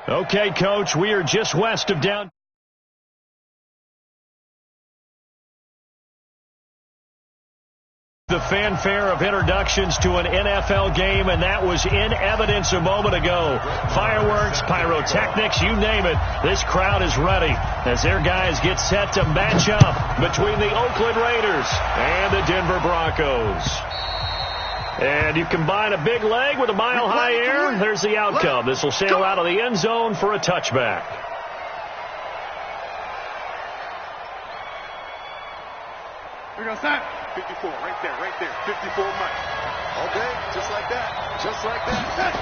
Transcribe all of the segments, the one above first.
Okay, Coach, we are just west of down. The fanfare of introductions to an NFL game, and that was in evidence a moment ago. Fireworks, pyrotechnics, you name it. This crowd is ready as their guys get set to match up between the Oakland Raiders and the Denver Broncos. And you combine a big leg with a mile-high air, there's the outcome. This will sail out of the end zone for a touchback. We're going to sign 54, right there, 54 miles. Okay, just like that, just like that.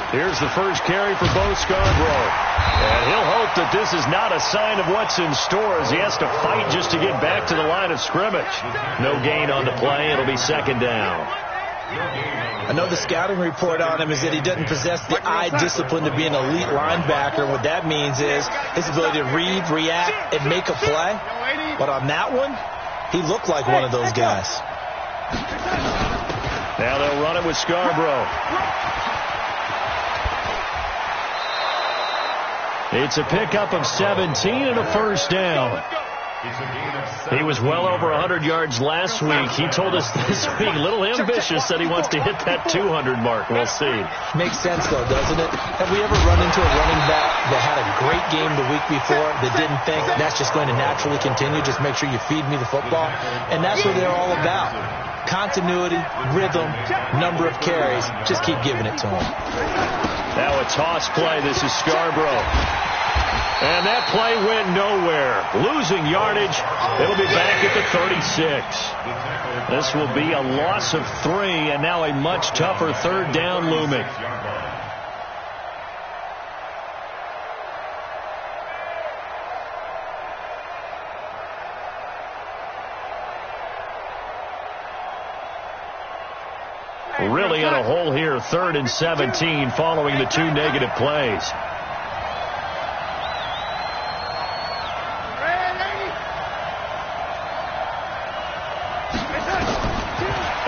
Here's the first carry for Bo Scarborough. And he'll hope that this is not a sign of what's in store as he has to fight just to get back to the line of scrimmage. No gain on the play. It'll be second down. I know the scouting report on him is that he doesn't possess the eye discipline to be an elite linebacker. What that means is his ability to read, react, and make a play. But on that one, he looked like one of those guys. Now they'll run it with Scarborough. It's a pickup of 17 and a first down. He was well over 100 yards last week. He told us this week, a little ambitious, that he wants to hit that 200 mark. We'll see. Makes sense, though, doesn't it? Have we ever run into a running back that had a great game the week before that didn't think that's just going to naturally continue? Just make sure you feed me the football. And that's what they're all about. Continuity, rhythm, number of carries. Just keep giving it to him. Now a toss play. This is Scarborough. And that play went nowhere. Losing yardage. It'll be back at the 36. This will be a loss of 3, and now a much tougher third down looming. Really in a hole here, 3rd and 17 following the 2 negative plays.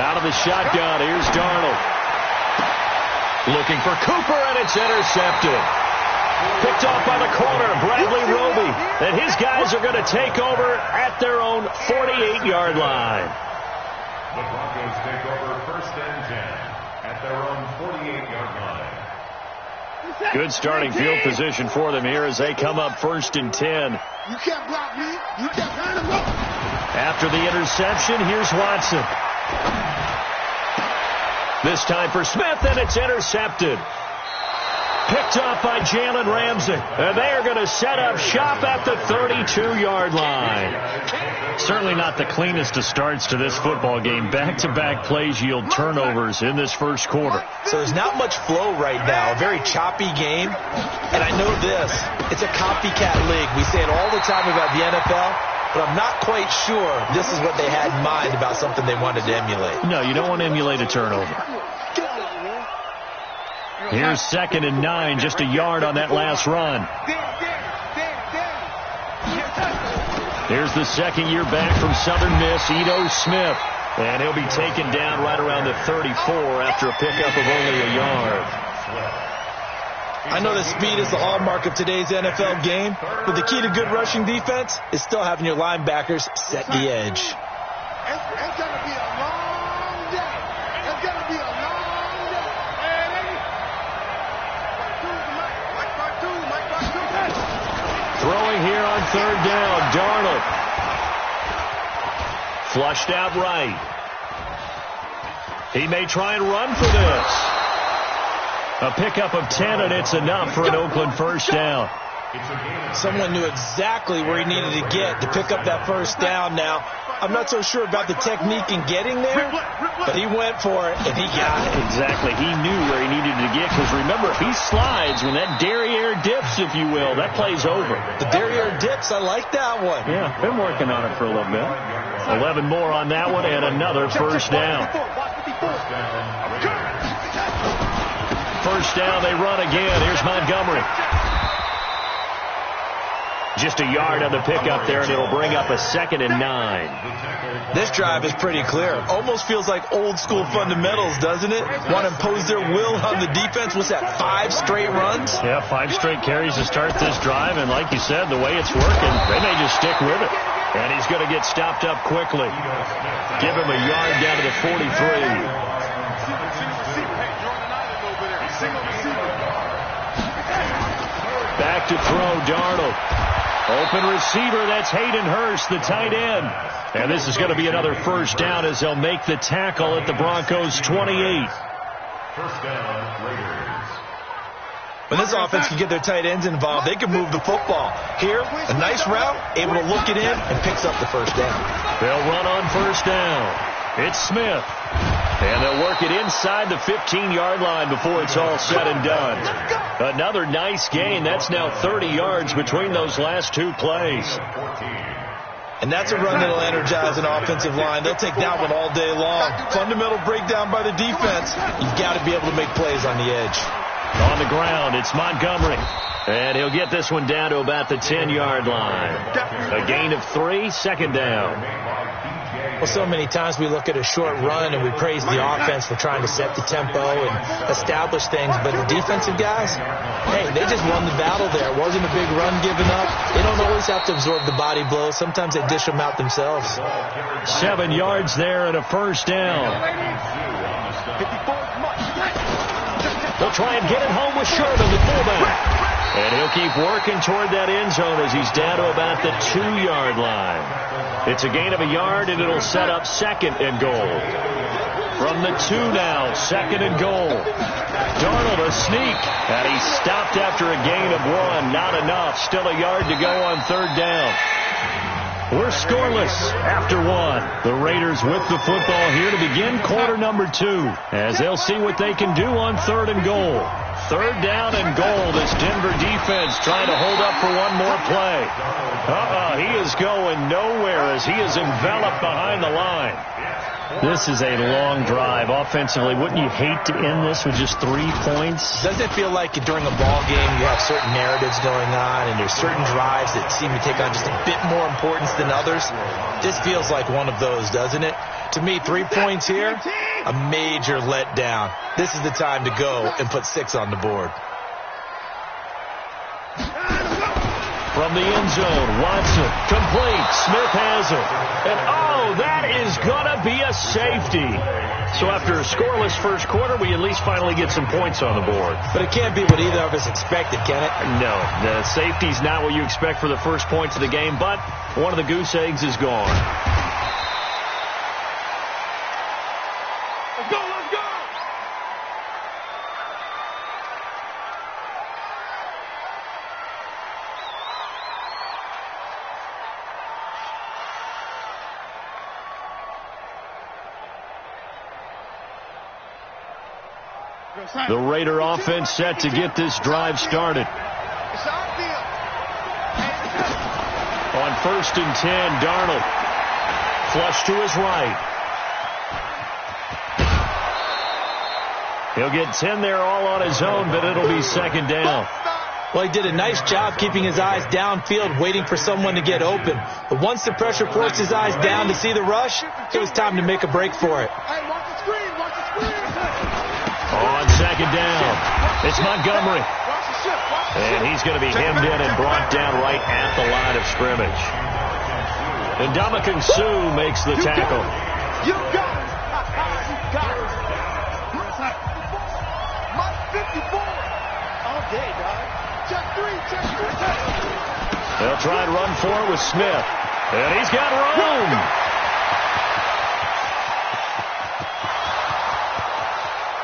Out of the shotgun, here's Darnold. Looking for Cooper, and it's intercepted. Picked off by the corner, Bradley Roby. And his guys are going to take over at their own 48-yard line. The Broncos take over 1st and 10 at their own 48-yard line. Good starting field position for them here as they come up 1st and 10. You can't block me. You can't turn him up. After the interception, here's Watson. This time for Smith, and it's intercepted. Picked up by Jalen Ramsey. And they are going to set up shop at the 32-yard line. Certainly not the cleanest of starts to this football game. Back-to-back plays yield turnovers in this first quarter. So there's not much flow right now. A very choppy game. And I know this. It's a copycat league. We say it all the time about the NFL. But I'm not quite sure this is what they had in mind about something they wanted to emulate. No, you don't want to emulate a turnover. Here's 2nd and 9, just a yard on that last run. Here's the second year back from Southern Miss, Ito Smith. And he'll be taken down right around the 34 after a pickup of only a yard. I know that speed is the hallmark of today's NFL game, but the key to good rushing defense is still having your linebackers set the edge. It's going to be a long day. It's going to be a long day. Throwing here on 3rd down, Darnold. Flushed out right. He may try and run for this. A pickup of 10, and it's enough for an Oakland first down. Someone knew exactly where he needed to get to pick up that first down now. I'm not so sure about the technique in getting there, but he went for it, and he got it. Exactly. He knew where he needed to get, because remember, if he slides, when that derriere dips, if you will, that play's over. The derriere dips, I like that one. Yeah, been working on it for a little bit. 11 more on that one, and another first down. First down, they run again. Here's Montgomery. Just a yard on the pickup there, and it'll bring up a 2nd and 9. This drive is pretty clear. Almost feels like old school fundamentals, doesn't it? Want to impose their will on the defense. What's that, 5 straight runs? Yeah, 5 straight carries to start this drive, and like you said, the way it's working, they may just stick with it. And he's going to get stopped up quickly. Give him a yard down to the 43. Back to throw, Darnold. Open receiver, that's Hayden Hurst, the tight end. And this is going to be another first down as they'll make the tackle at the Broncos' 28. First down, Raiders. When this offense can get their tight ends involved, they can move the football. Here, a nice route, able to look it in, and picks up the first down. They'll run on first down. It's Smith. And they'll work it inside the 15-yard line before it's all said and done. Another nice gain. That's now 30 yards between those last 2 plays. And that's a run that'll energize an offensive line. They'll take that one all day long. Fundamental breakdown by the defense. You've got to be able to make plays on the edge. On the ground, it's Montgomery. And he'll get this one down to about the 10-yard line. A gain of 3, 2nd down. Well, so many times we look at a short run and we praise the offense for trying to set the tempo and establish things. But the defensive guys, hey, they just won the battle there. It wasn't a big run given up. They don't always have to absorb the body blows. Sometimes they dish them out themselves. 7 yards there and a first down. They'll try and get it home with Sherman, the fullback. And he'll keep working toward that end zone as he's down to about the 2-yard line. It's a gain of a yard, and it'll set up 2nd and goal. From the 2 now, 2nd and goal. Darnold a sneak, and he's stopped after a gain of 1. Not enough. Still a yard to go on 3rd down. We're scoreless after 1. The Raiders with the football here to begin quarter number 2, as they'll see what they can do on 3rd and goal. 3rd down and goal. This Denver defense trying to hold up for one more play. He is going nowhere as he is enveloped behind the line. This is a long drive offensively. Wouldn't you hate to end this with just 3 points? Doesn't it feel like during a ball game you have certain narratives going on and there's certain drives that seem to take on just a bit more importance than others? This feels like one of those, doesn't it? To me, 3 points here, a major letdown. This is the time to go and put 6 on the board. From the end zone, Watson, complete. Smith has it. And, that is going to be a safety. So after a scoreless first quarter, we at least finally get some points on the board. But it can't be what either of us expected, can it? No, the safety's not what you expect for the first points of the game, but one of the goose eggs is gone. Let's go, let's go! The Raider offense set to get this drive started. On 1st and 10, Darnold. Flush to his right. He'll get 10 there all on his own, but it'll be 2nd down. Well, he did a nice job keeping his eyes downfield, waiting for someone to get open. But once the pressure forced his eyes down to see the rush, it was time to make a break for it. Hey, watch the screen, watch the screen. On 2nd down, it's Montgomery. And he's going to be hemmed in and brought down right at the line of scrimmage. And Ndamukong Suh makes the tackle. You got it. You got it. My 54. All day, dog. Check 3, check 3. They'll try and run for it with Smith. And he's got room.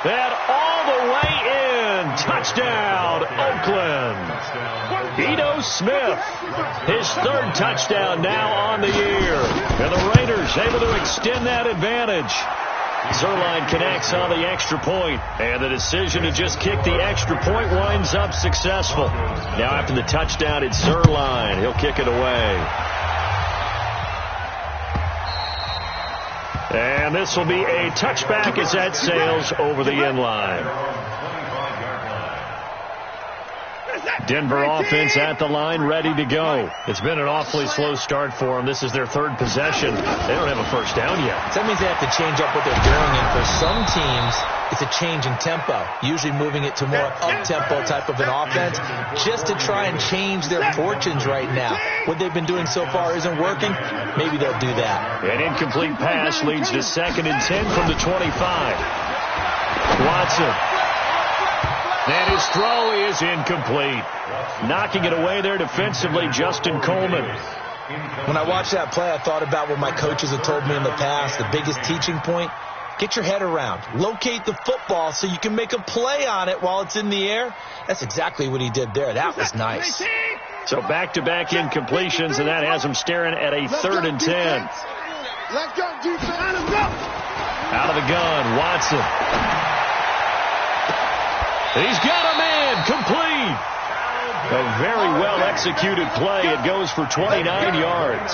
And all the way in. Touchdown, Oakland. Ito Smith, his 3rd touchdown now on the year. And the Raiders able to extend that advantage. Zuerlein connects on the extra point, and the decision to just kick the extra point winds up successful. Now after the touchdown, it's Zuerlein. He'll kick it away. And this will be a touchback as that sails over the end line. Denver offense at the line, ready to go. It's been an awfully slow start for them. This is their third possession. They don't have a first down yet. So that means they have to change up what they're doing, and for some teams, it's a change in tempo, usually moving it to more up-tempo type of an offense, just to try and change their fortunes right now. What they've been doing so far isn't working. Maybe they'll do that. An incomplete pass leads to 2nd and 10 from the 25. Watson. And his throw is incomplete. Knocking it away there defensively, Justin Coleman. When I watched that play, I thought about what my coaches have told me in the past. The biggest teaching point, get your head around. Locate the football so you can make a play on it while it's in the air. That's exactly what he did there. That was nice. So back-to-back incompletions, and that has him staring at a 3rd and 10. Out of the gun, Watson. He's got a man, complete. A very well-executed play. It goes for 29 yards.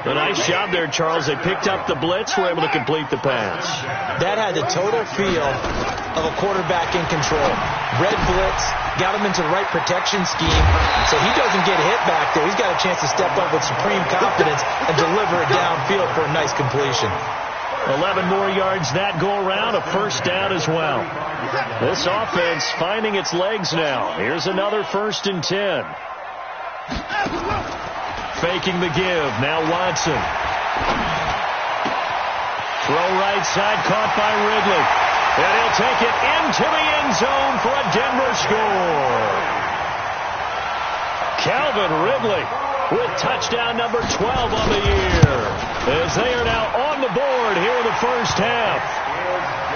A nice job there, Charles. They picked up the blitz, were able to complete the pass. That had the total feel of a quarterback in control. Red blitz, got him into the right protection scheme, so he doesn't get hit back there. He's got a chance to step up with supreme confidence and deliver it downfield for a nice completion. 11 more yards that go around, a first down as well. This offense finding its legs now. Here's another 1st and 10. Faking the give. Now Watson. Throw right side, caught by Ridley. And he'll take it into the end zone for a Denver score. Calvin Ridley with touchdown number 12 on the year, as they are now on the board here in the first half.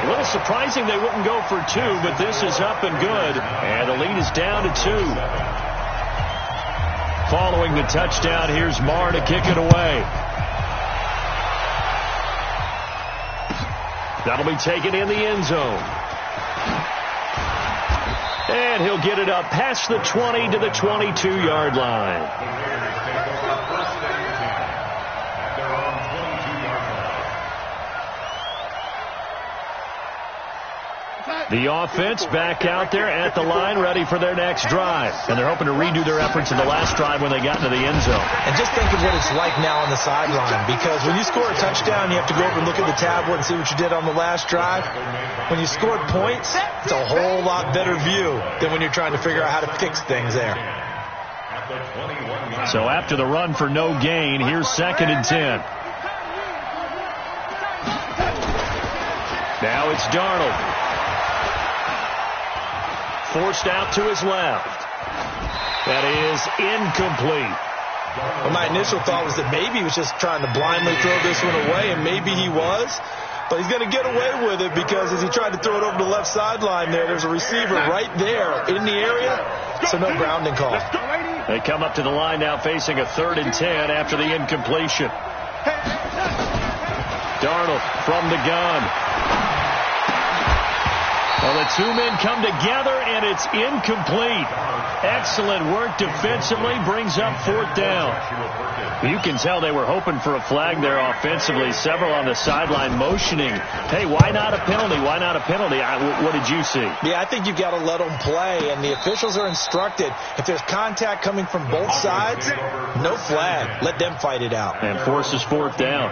A little surprising they wouldn't go for 2, but this is up and good. And the lead is down to 2. Following the touchdown, here's Marr to kick it away. That'll be taken in the end zone. And he'll get it up past the 20 to the 22-yard line. The offense back out there at the line, ready for their next drive. And they're hoping to redo their efforts in the last drive when they got into the end zone. And just think of what it's like now on the sideline, because when you score a touchdown, you have to go over and look at the tablet and see what you did on the last drive. When you scored points, it's a whole lot better view than when you're trying to figure out how to fix things there. So after the run for no gain, here's 2nd and 10. Now it's Darnold. Forced out to his left. That is incomplete. Well, my initial thought was that maybe he was just trying to blindly throw this one away, and maybe he was. But he's going to get away with it because as he tried to throw it over the left sideline there's a receiver right there in the area, so no grounding call. They come up to the line now facing a 3rd and 10 after the incompletion. Darnold from the gun. Well, the 2 men come together, and it's incomplete. Excellent work defensively, brings up 4th down. You can tell they were hoping for a flag there offensively. Several on the sideline motioning, hey, why not a penalty? Why not a penalty? What did you see? Yeah, I think you've got to let them play, and the officials are instructed. If there's contact coming from both sides, no flag. Let them fight it out. And forces 4th down.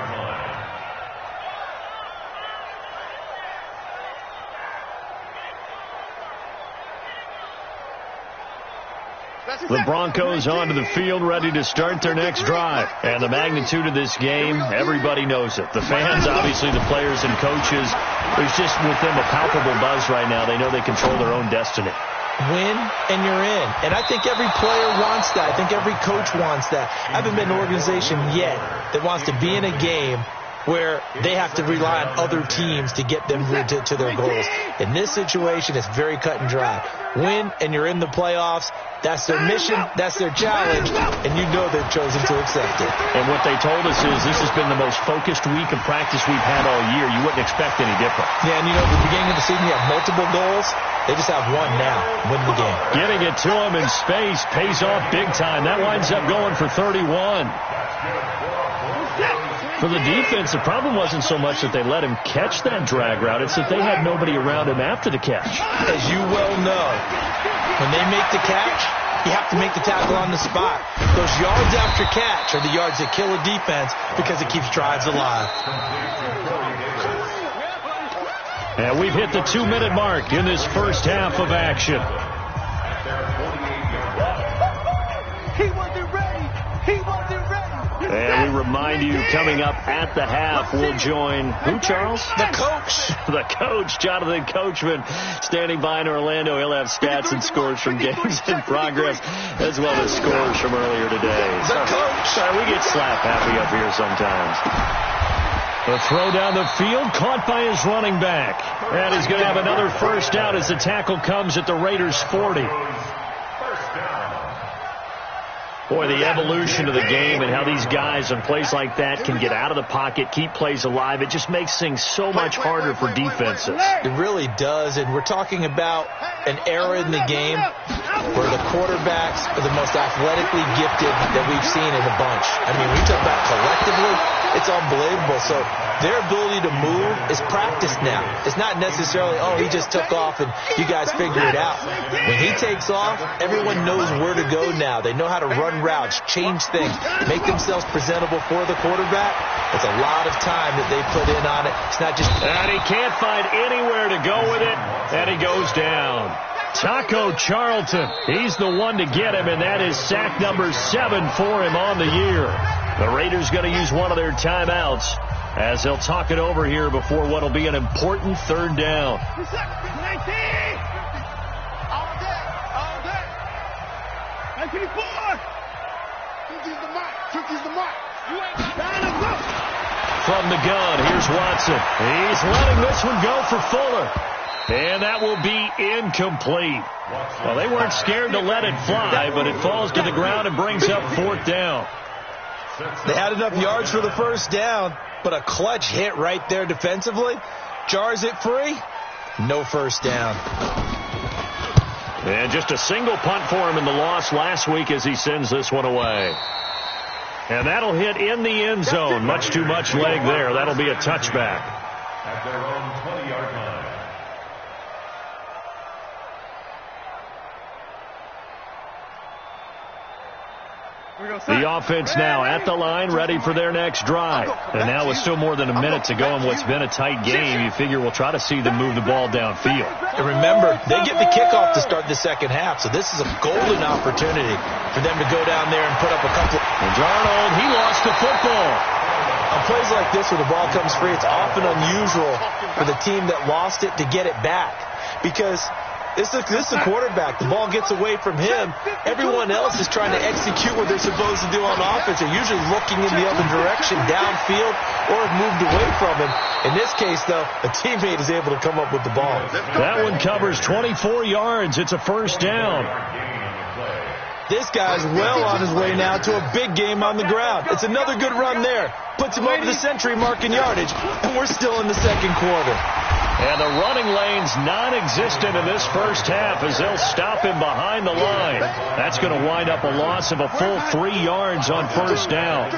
The Broncos onto the field, ready to start their next drive. And the magnitude of this game, everybody knows it. The fans, obviously the players and coaches, there's just with them a palpable buzz right now. They know they control their own destiny. Win, and you're in. And I think every player wants that. I think every coach wants that. I haven't been an organization yet that wants to be in a game where they have to rely on other teams to get them to their goals. In this situation, it's very cut and dry. Win, and you're in the playoffs. That's their mission. That's their challenge. And you know they've chosen to accept it. And what they told us is this has been the most focused week of practice we've had all year. You wouldn't expect any different. Yeah, and you know, at the beginning of the season, you have multiple goals. They just have one now, win the game. Getting it to him in space pays off big time. That winds up going for 31. For the defense, the problem wasn't so much that they let him catch that drag route. It's that they had nobody around him after the catch. As you well know, when they make the catch, you have to make the tackle on the spot. Those yards after catch are the yards that kill a defense because it keeps drives alive. And we've hit the 2-minute mark in this first half of action. He wasn't ready. He wasn't ready. And we remind you, coming up at the half, we'll join who, Charles? The coach. The coach, Jonathan Coachman, standing by in Orlando. He'll have stats and scores from games in progress, as well as scores from earlier today. The coach. Sorry, we get slap happy up here sometimes. The throw down the field, caught by his running back. And he's going to have another first down as the tackle comes at the Raiders' 40. Boy, the evolution of the game and how these guys on plays like that can get out of the pocket, keep plays alive, it just makes things so much harder for defenses. It really does, and we're talking about an era in the game where the quarterbacks are the most athletically gifted that we've seen in a bunch. I mean, we talk about collectively, it's unbelievable. So their ability to move is practiced now. It's not necessarily, oh, he just took off and you guys figure it out. When he takes off, everyone knows where to go now. They know how to run routes, change things, make themselves presentable for the quarterback. It's a lot of time that they put in on it. It's not just... And he can't find anywhere to go with it, and he goes down. Taco Charlton, he's the one to get him, and that is sack number 7 for him on the year. The Raiders going to use one of their timeouts as they'll talk it over here before what will be an important third down. From the gun, here's Watson. He's letting this one go for Fuller. And that will be incomplete. Well, they weren't scared to let it fly, but it falls to the ground and brings up 4th down. They had enough yards for the first down, but a clutch hit right there defensively. Jars it free. No first down. And just a single punt for him in the loss last week as he sends this one away. And that'll hit in the end zone. Much too much leg there. That'll be a touchback. At their own 20-yard line. The offense now at the line, ready for their next drive. And now with still more than a minute to go in what's been a tight game, you figure we'll try to see them move the ball downfield. And remember, they get the kickoff to start the second half, so this is a golden opportunity for them to go down there and put up a couple. And Darnold, he lost the football. On plays like this where the ball comes free, it's often unusual for the team that lost it to get it back because this is a quarterback. The ball gets away from him. Everyone else is trying to execute what they're supposed to do on offense. They're usually looking in the other direction, downfield, or have moved away from him. In this case, though, a teammate is able to come up with the ball. That one covers 24 yards. It's a first down. This guy's well on his way now to a big game on the ground. It's another good run there. Puts him over the century mark in yardage, and we're still in the second quarter. And the running lane's non-existent in this first half as they'll stop him behind the line. That's going to wind up a loss of a full 3 yards on first down.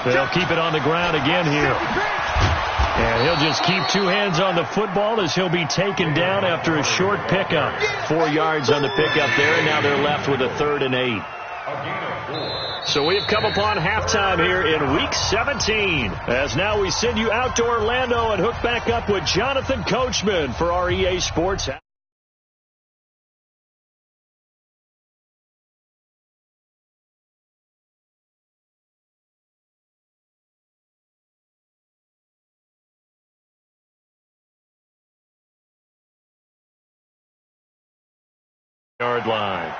They'll keep it on the ground again here. And he'll just keep 2 hands on the football as he'll be taken down after a short pickup. 4 yards on the pickup there, and now they're left with a 3rd and 8. So we've come upon halftime here in Week 17. As now we send you out to Orlando and hook back up with Jonathan Coachman for our EA Sports. Yard line.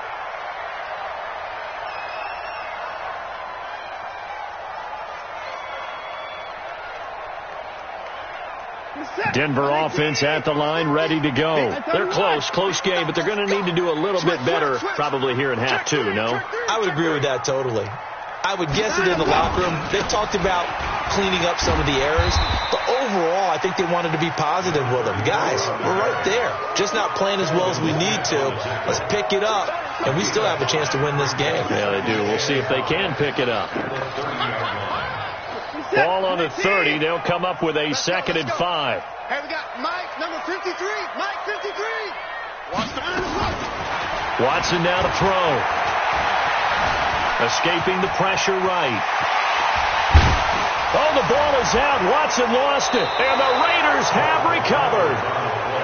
Denver offense at the line, ready to go. They're close game, but they're going to need to do a little bit better probably here in half 2, no? I would agree with that totally. I would guess it in the locker room. They talked about cleaning up some of the errors, but overall, I think they wanted to be positive with them. Guys, we're right there. Just not playing as well as we need to. Let's pick it up, and we still have a chance to win this game. Yeah, they do. We'll see if they can pick it up. Ball on the 30. They'll come up with a 2nd and 5. Hey, we got Mike, number 53. Mike, 53. Watson now to throw. Escaping the pressure right. Oh, the ball is out. Watson lost it. And the Raiders have recovered.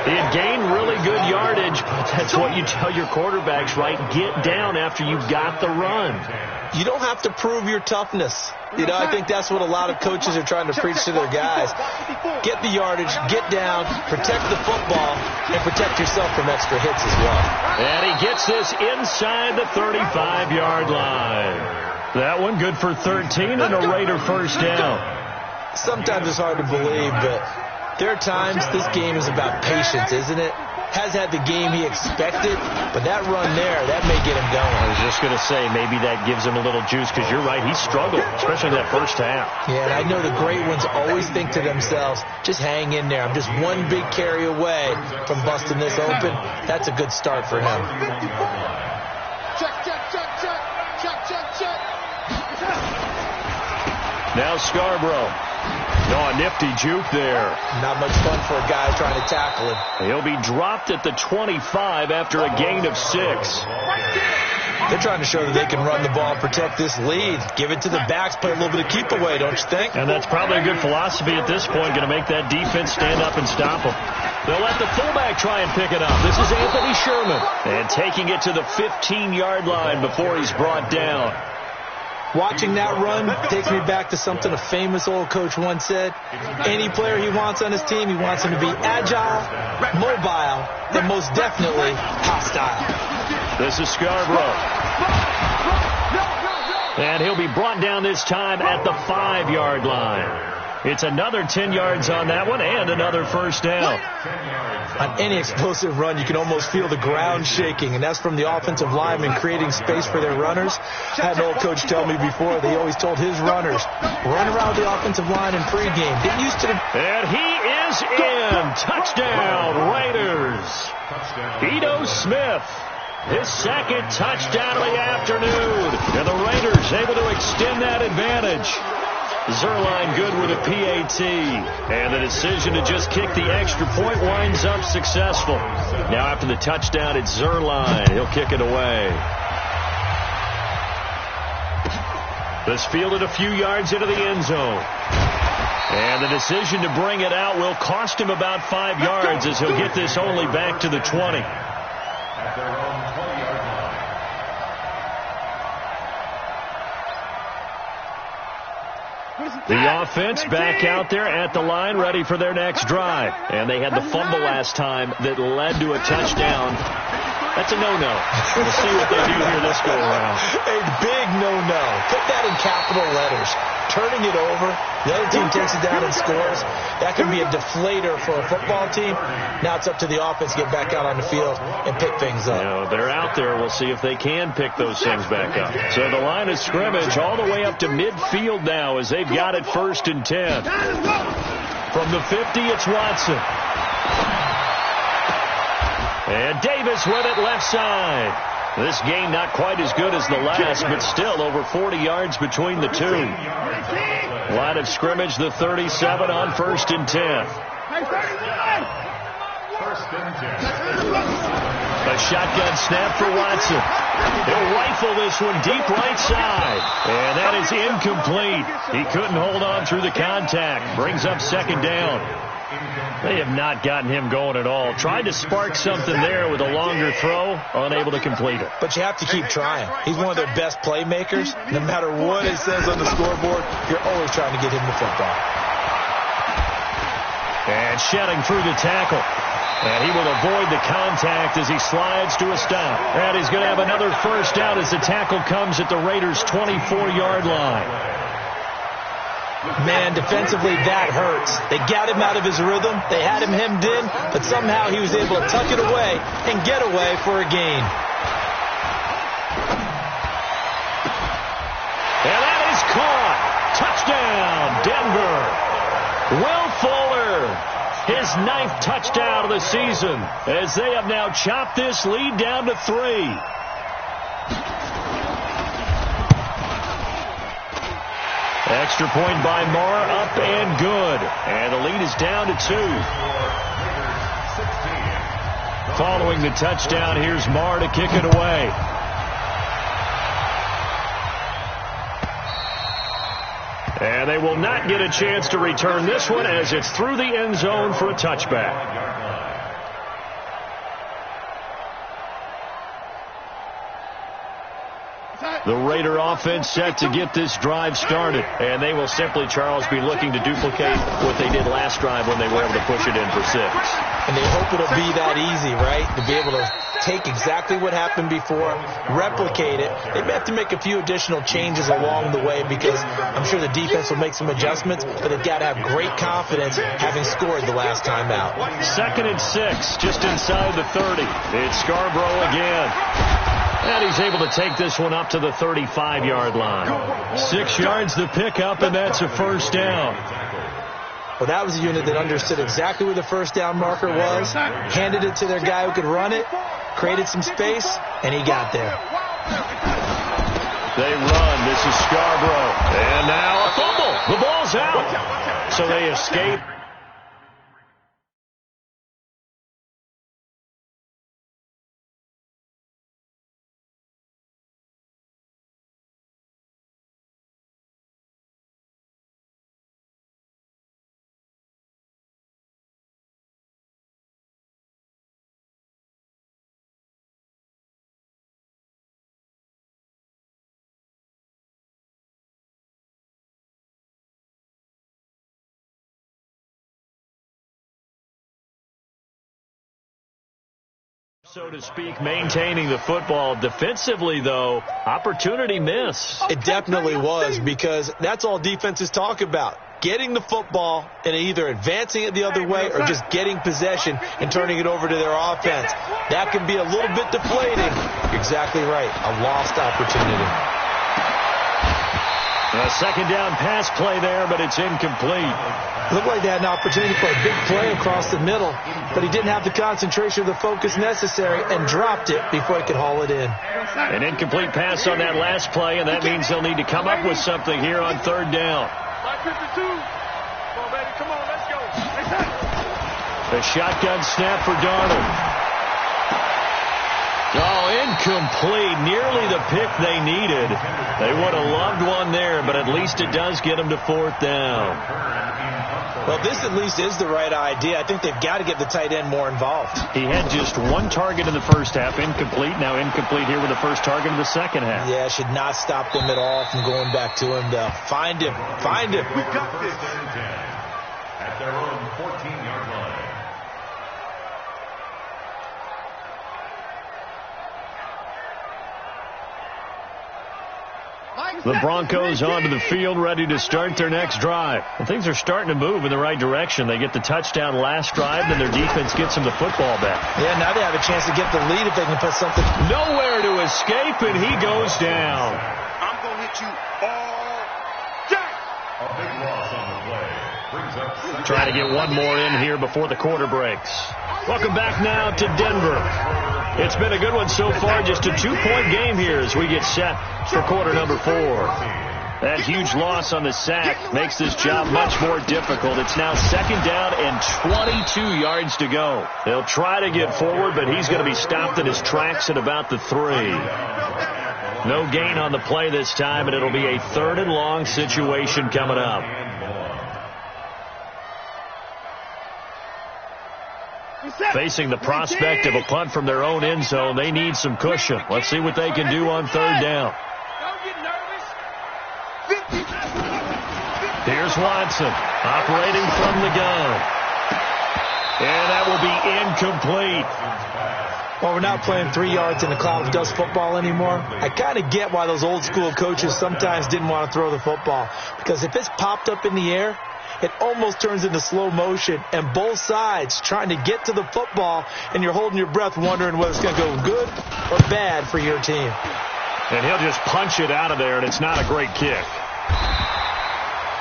He had gained really good yardage, but that's what you tell your quarterbacks, right? Get down after you got the run. You don't have to prove your toughness. I think that's what a lot of coaches are trying to preach to their guys. Get the yardage, get down, protect the football, and protect yourself from extra hits as well. And he gets this inside the 35-yard line. That one good for 13 and a Raider first down. Sometimes it's hard to believe, but there are times this game is about patience, isn't it? Has had the game he expected, but that run there, that may get him going. I was just going to say, maybe that gives him a little juice, because you're right, he struggled, especially that first half. Yeah, and I know the great ones always think to themselves, just hang in there. I'm just one big carry away from busting this open. That's a good start for him. Check, check, check, check. Check, check, check. Now Scarborough. No, a nifty juke there. Not much fun for a guy trying to tackle him. He'll be dropped at the 25 after a gain of 6. They're trying to show that they can run the ball and protect this lead. Give it to the backs, play a little bit of keep away, don't you think? And that's probably a good philosophy at this point, going to make that defense stand up and stop them. They'll let the fullback try and pick it up. This is Anthony Sherman. And taking it to the 15-yard line before he's brought down. Watching that run takes me back to something a famous old coach once said. Any player he wants on his team, he wants him to be agile, mobile, and most definitely hostile. This is Scarborough. And he'll be brought down this time at the 5-yard line. It's another 10 yards on that one and another first down. On any explosive run, you can almost feel the ground shaking, and that's from the offensive linemen creating space for their runners. I had an old coach tell me before, they always told his runners, run around the offensive line in pregame. Get used to the... And he is in. Touchdown, Raiders. Ito Smith. His second touchdown of the afternoon. And the Raiders able to extend that advantage. Zerline good with a PAT. And the decision to just kick the extra point winds up successful. Now after the touchdown, it's Zerline. He'll kick it away. This fielded a few yards into the end zone. And the decision to bring it out will cost him about 5 yards as he'll get this only back to the 20. At their own 20-yard line. The offense back out there at the line, ready for their next drive. And they had the fumble last time that led to a touchdown. That's a no-no. We'll see what they do here this go around. A big no-no. Put that in capital letters. Turning it over, the other team takes it down and scores. That can be a deflator for a football team. Now it's up to the offense to get back out on the field and pick things up. They're out there. We'll see if they can pick those things back up. So the line of scrimmage all the way up to midfield now as they've got it 1st and 10. From the 50, it's Watson. And Davis with it left side. This game not quite as good as the last, but still over 40 yards between the two. Line of scrimmage, the 37 on 1st and 10. A shotgun snap for Watson. He'll rifle this one deep right side. And that is incomplete. He couldn't hold on through the contact. Brings up 2nd down. They have not gotten him going at all. Tried to spark something there with a longer throw, unable to complete it. But you have to keep trying. He's one of their best playmakers. No matter what it says on the scoreboard, you're always trying to get him the football. And shedding through the tackle. And he will avoid the contact as he slides to a stop. And he's going to have another first down as the tackle comes at the Raiders' 24-yard line. Man, defensively, that hurts. They got him out of his rhythm. They had him hemmed in, but somehow he was able to tuck it away and get away for a gain. And that Touchdown, Denver. Will Fuller, his 9th touchdown of the season, as they have now chopped this lead down to 3. Extra point by Marr, up and good. And the lead is down to 2. Following the touchdown, here's Marr to kick it away. And they will not get a chance to return this one as it's through the end zone for a touchback. The Raider offense set to get this drive started. And they will simply, Charles, be looking to duplicate what they did last drive when they were able to push it in for 6. And they hope it'll be that easy, right? To be able to take exactly what happened before, replicate it. They may have to make a few additional changes along the way because I'm sure the defense will make some adjustments, but they've got to have great confidence having scored the last time out. 2nd and 6, just inside the 30. It's Scarborough again. And he's able to take this one up to the 35-yard line. 6 yards the pickup, and that's a first down. Well, that was a unit that understood exactly where the first down marker was, handed it to their guy who could run it, created some space, and he got there. They run. This is Scarborough. And now a fumble. The ball's out. So they escape. So to speak, maintaining the football. Defensively, though, opportunity miss. It definitely was, because that's all defenses talk about. Getting the football and either advancing it the other way or just getting possession and turning it over to their offense. That can be a little bit deflating. Exactly right. A lost opportunity. A second down pass play there, but it's incomplete. Looked like they had an opportunity for a big play across the middle, but he didn't have the concentration or the focus necessary and dropped it before he could haul it in. An incomplete pass on that last play, and that means they'll need to come up with something here on 3rd down. A shotgun snap for Darnold. Oh, incomplete. Nearly the pick they needed. They would have loved one there, but at least it does get them to 4th down. Well, this at least is the right idea. I think they've got to get the tight end more involved. He had just 1 target in the first half, incomplete. Now incomplete here with the first target in the second half. Yeah, should not stop them at all from going back to him, though. Find him. Find him. We got this. At their own 14-yard line. The Broncos onto the field, ready to start their next drive. And things are starting to move in the right direction. They get the touchdown last drive, then their defense gets them the football back. Yeah, now they have a chance to get the lead if they can put something. Nowhere to escape, and he goes down. I'm going to hit you all day. A big loss on the play. Brings up Trying to get one more in here before the quarter breaks. Welcome back now to Denver. It's been a good one so far, just a 2-point game here as we get set for quarter number 4. That huge loss on the sack makes this job much more difficult. It's now 2nd down and 22 yards to go. They'll try to get forward, but he's going to be stopped in his tracks at about the 3. No gain on the play this time, and it'll be a 3rd and long situation coming up. Facing the prospect of a punt from their own end zone, they need some cushion. Let's see what they can do on 3rd down. Here's Watson operating from the gun. And that will be incomplete. Well, we're not playing 3 yards in a cloud of dust football anymore. I kind of get why those old school coaches sometimes didn't want to throw the football. Because if it's popped up in the air, it almost turns into slow motion, and both sides trying to get to the football, and you're holding your breath wondering whether it's going to go good or bad for your team. And he'll just punch it out of there, and it's not a great kick.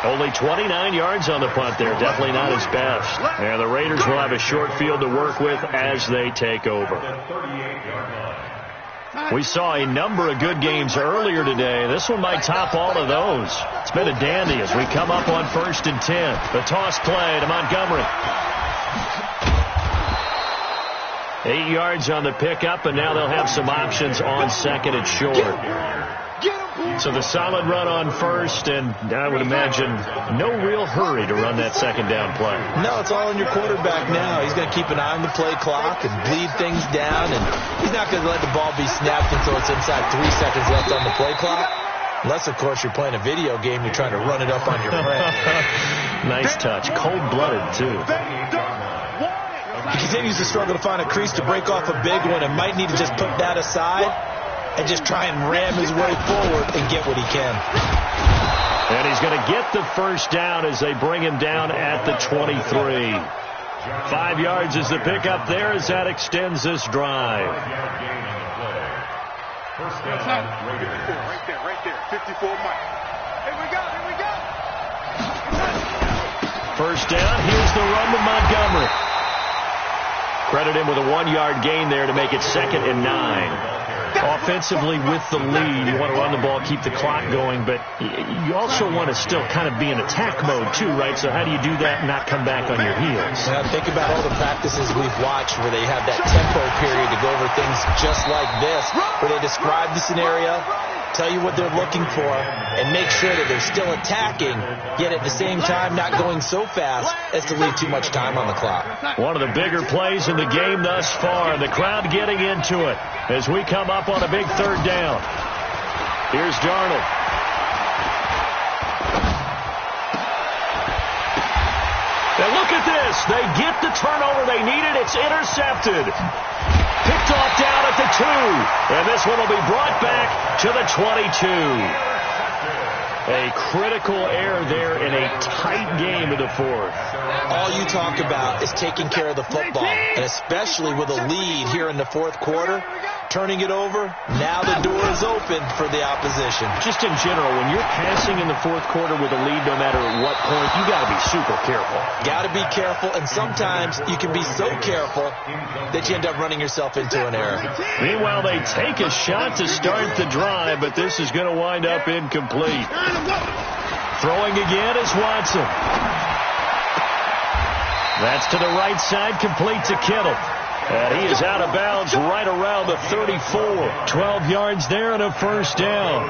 Only 29 yards on the punt there. Definitely not his best. And the Raiders will have a short field to work with as they take over. We saw a number of good games earlier today. This one might top all of those. It's been a dandy as we come up on 1st and 10. The toss play to Montgomery. 8 yards on the pickup, and now they'll have some options on 2nd and short. So the solid run on 1st, and I would imagine no real hurry to run that 2nd down play. No, it's all on your quarterback now. He's going to keep an eye on the play clock and bleed things down, and he's not going to let the ball be snapped until it's inside 3 seconds left on the play clock. Unless, of course, you're playing a video game, you're trying to run it up on your friend. Nice touch. Cold-blooded, too. He continues to struggle to find a crease to break off a big one and might need to just put that aside and just try and ram his way forward and get what he can. And he's going to get the 1st down as they bring him down at the 23. 5 yards is the pickup there as that extends this drive. First down, right there. 54 Mike. Here we go. 1st down, here's the run to Montgomery. Credit him with a 1-yard gain there to make it 2nd and 9. Offensively with the lead, you want to run the ball, keep the clock going, but you also want to still kind of be in attack mode too, right? So how do you do that and not come back on your heels? Now think about all the practices we've watched where they have that tempo period to go over things just like this, where they describe the scenario, tell you what they're looking for, and make sure that they're still attacking, yet at the same time not going so fast as to leave too much time on the clock. One of the bigger plays in the game thus far, the crowd getting into it as we come up on a big 3rd down. Here's Darnold. And look at this. They get the turnover they needed. It's intercepted. Picked off down at the 2. And this one will be brought back to the 22. A critical error there in a tight game in the 4th. All you talk about is taking care of the football, and especially with a lead here in the 4th quarter, turning it over, now the door is open for the opposition. Just in general, when you're passing in the 4th quarter with a lead, no matter at what point, you got to be super careful. Got to be careful, and sometimes you can be so careful that you end up running yourself into an error. Meanwhile, they take a shot to start the drive, but this is going to wind up incomplete. Throwing again is Watson. That's to the right side, complete to Kittle. And he is out of bounds right around the 34. 12 yards there and a 1st down.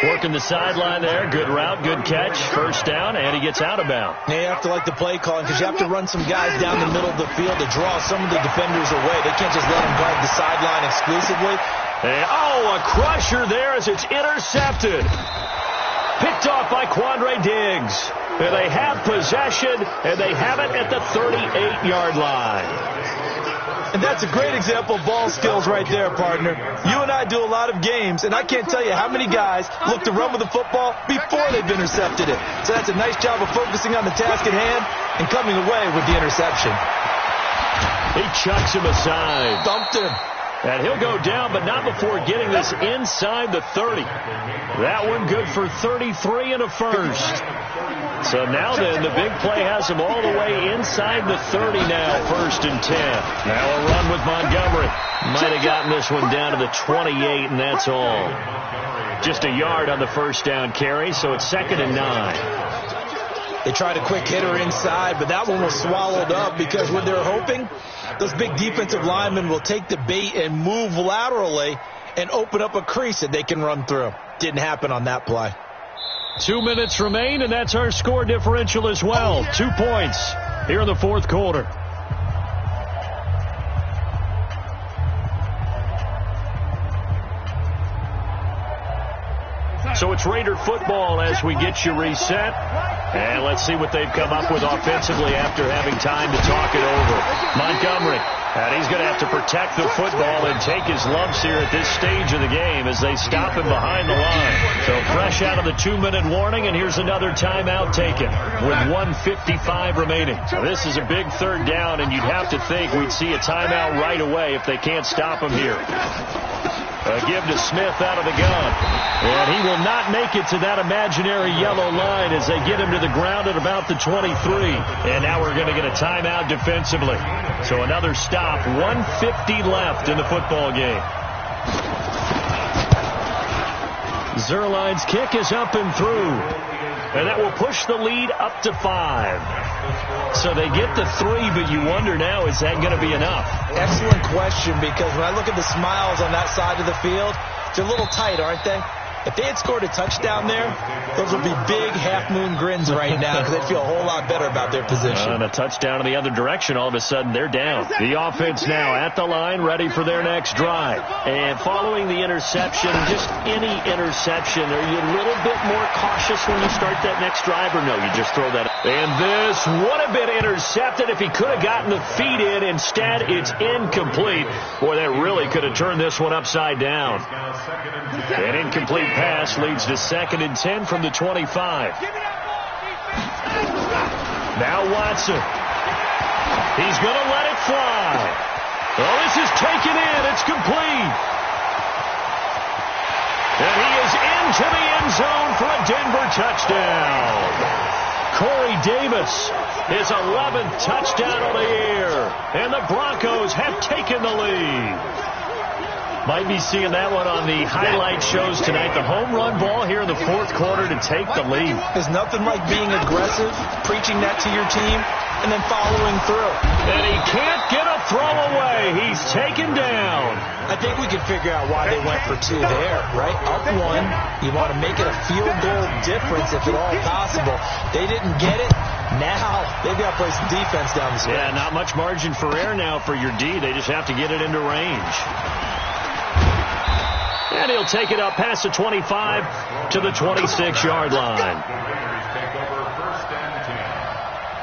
Working the sideline there. Good route, good catch. 1st down, and he gets out of bounds. Now you have to like the play calling because you have to run some guys down the middle of the field to draw some of the defenders away. They can't just let them guard the sideline exclusively. And, a crusher there as it's intercepted. Picked off by Quandre Diggs. And they have possession, and they have it at the 38-yard line. And that's a great example of ball skills right there, partner. You and I do a lot of games, and I can't tell you how many guys look to run with the football before they've intercepted it. So that's a nice job of focusing on the task at hand and coming away with the interception. He chucks him aside. Thumped him. And he'll go down, but not before getting this inside the 30. That one good for 33 and a 1st. So now then, the big play has him all the way inside the 30 now, 1st and 10. Now a run with Montgomery. Might have gotten this one down to the 28, and that's all. Just a yard on the 1st down carry, so it's 2nd and 9. They tried a quick hitter inside, but that one was swallowed up because what they're hoping, those big defensive linemen will take the bait and move laterally and open up a crease that they can run through. Didn't happen on that play. 2 minutes remain, and that's our score differential as well. 2 points here in the 4th quarter. So it's Raider football as we get you reset. And let's see what they've come up with offensively after having time to talk it over. Montgomery, and he's going to have to protect the football and take his lumps here at this stage of the game as they stop him behind the line. So fresh out of the 2-minute warning, and here's another timeout taken with 1:55 remaining. So this is a big 3rd down, and you'd have to think we'd see a timeout right away if they can't stop him here. A give to Smith out of the gun. And he will not make it to that imaginary yellow line as they get him to the ground at about the 23. And now we're going to get a timeout defensively. So another stop, 1:50 left in the football game. Zerline's kick is up and through. And that will push the lead up to 5. So they get the 3, but you wonder now, is that going to be enough? Excellent question, because when I look at the smiles on that side of the field, they're a little tight, aren't they? If they had scored a touchdown there, those would be big half-moon grins right now because they'd feel a whole lot better about their position. And a touchdown in the other direction, all of a sudden they're down. The offense now at the line, ready for their next drive. And following the interception, just any interception, are you a little bit more cautious when you start that next drive, or no, you just throw that up? And this would have been intercepted if he could have gotten the feet in. Instead, it's incomplete. Boy, that really could have turned this one upside down. An incomplete pass leads to 2nd and 10 from the 25. Now Watson. He's going to let it fly. Oh, this is taken in. It's complete. And he is into the end zone for a Denver touchdown. Corey Davis, his 11th touchdown of the year. And the Broncos have taken the lead. Might be seeing that one on the highlight shows tonight. The home run ball here in the 4th quarter to take the lead. There's nothing like being aggressive, preaching that to your team, and then following through. And he can't get a throw away. He's taken down. I think we can figure out why they went for 2 there, right? Up 1, you want to make it a field goal difference if at all possible. They didn't get it. Now they've got to play some defense down the stretch. Yeah, not much margin for error now for your D. They just have to get it into range. And he'll take it up past the 25 to the 26-yard line. The Raiders take over 1st and 10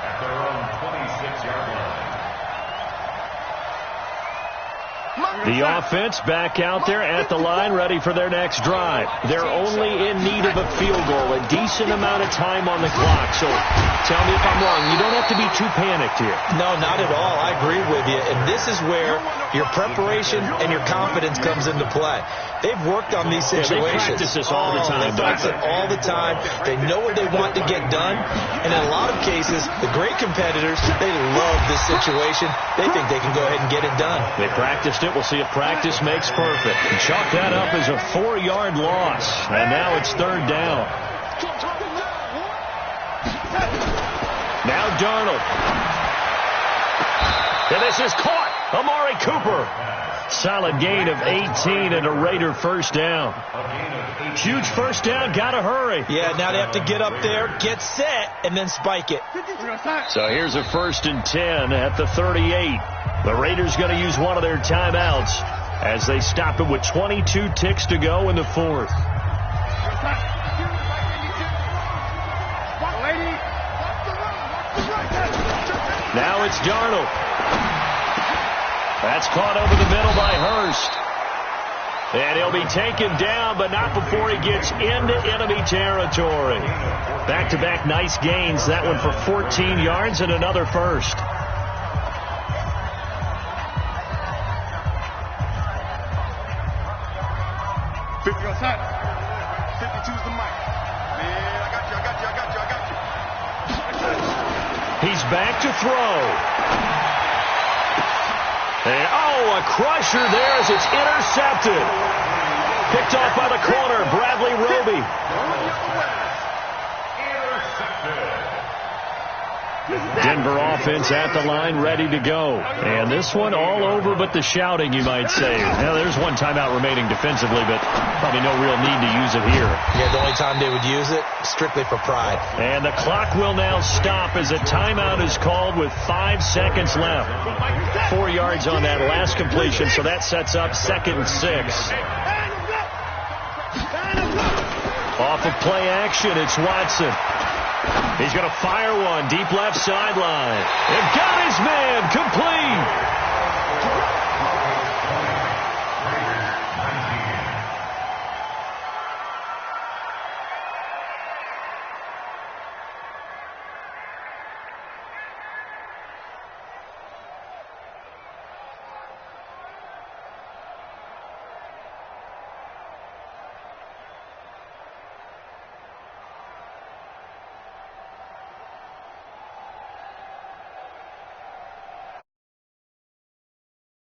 at their own 26-yard line. The offense back out there at the line, ready for their next drive. They're only in need of a field goal, a decent amount of time on the clock. So tell me if I'm wrong. You don't have to be too panicked here. No, not at all. I agree with you. And this is where your preparation and your confidence comes into play. They've worked on these situations. They practice this all the time. They practice it all the time. They know what they want to get done. And in a lot of cases, the great competitors, they love this situation. They think they can go ahead and get it done. They practiced it. We'll see if practice makes perfect. And chalk that up as a 4-yard loss. And now it's 3rd down. Now Darnold. And this is caught. Amari Cooper. Solid gain of 18 and a Raider 1st down. Huge 1st down. Got to hurry. Yeah, now they have to get up there, get set, and then spike it. So here's a 1st and 10 at the 38. The Raiders going to use one of their timeouts as they stop it with 22 ticks to go in the 4th. Now it's Darnold. That's caught over the middle by Hurst. And he'll be taken down, but not before he gets into enemy territory. Back-to-back nice gains. That one for 14 yards and another 1st. Outside. 52's the mic. Man, I got you. He's back to throw. And, a crusher there as it's intercepted. Picked off by the corner, Bradley Roby. Denver offense at the line, ready to go. And this one all over but the shouting, you might say. Now, there's one timeout remaining defensively, but probably no real need to use it here. Yeah, the only time they would use it, strictly for pride. And the clock will now stop as a timeout is called with 5 seconds left. 4 yards on that last completion, so that sets up 2nd and 6. Off of play action, it's Watson. He's going to fire one deep left sideline. And got his man complete.